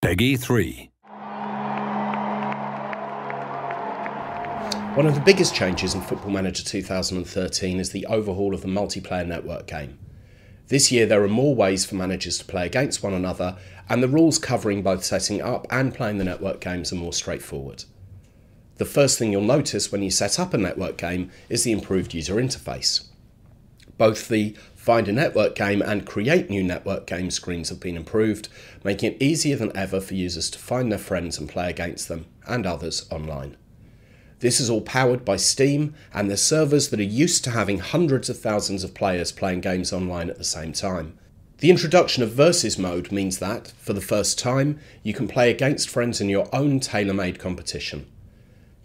Peggy 3. One of the biggest changes in Football Manager 2013 is the overhaul of the multiplayer network game. This year there are more ways for managers to play against one another, and the rules covering both setting up and playing the network games are more straightforward. The first thing you'll notice when you set up a network game is the improved user interface. Both the Find a Network Game and Create New Network Game screens have been improved, making it easier than ever for users to find their friends and play against them and others online. This is all powered by Steam and the servers that are used to having hundreds of thousands of players playing games online at the same time. The introduction of Versus mode means that, for the first time, you can play against friends in your own tailor-made competition.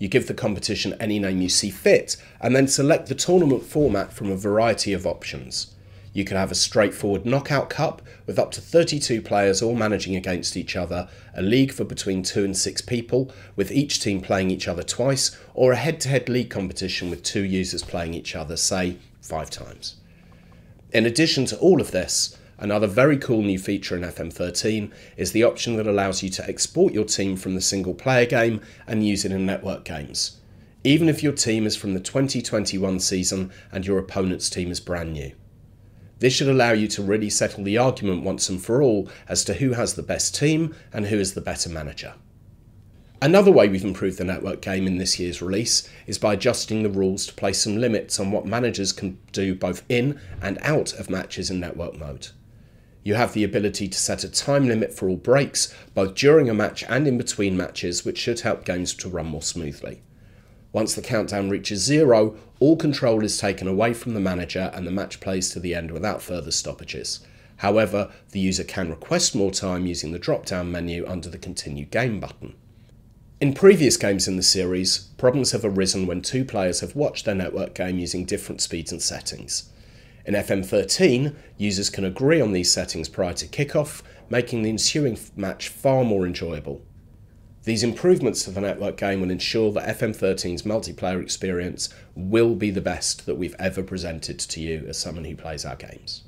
You give the competition any name you see fit, and then select the tournament format from a variety of options. You can have a straightforward knockout cup with up to 32 players all managing against each other, a league for between 2 and 6 people, with each team playing each other twice, or a head-to-head league competition with 2 users playing each other, say, 5 times. In addition to all of this, another very cool new feature in FM13 is the option that allows you to export your team from the single-player game and use it in network games, even if your team is from the 2021 season and your opponent's team is brand new. This should allow you to really settle the argument once and for all as to who has the best team and who is the better manager. Another way we've improved the network game in this year's release is by adjusting the rules to place some limits on what managers can do both in and out of matches in network mode. You have the ability to set a time limit for all breaks, both during a match and in between matches, which should help games to run more smoothly. Once the countdown reaches 0, all control is taken away from the manager and the match plays to the end without further stoppages. However, the user can request more time using the drop-down menu under the Continue Game button. In previous games in the series, problems have arisen when 2 players have watched their network game using different speeds and settings. In FM13, users can agree on these settings prior to kickoff, making the ensuing match far more enjoyable. These improvements to the network game will ensure that FM13's multiplayer experience will be the best that we've ever presented to you as someone who plays our games.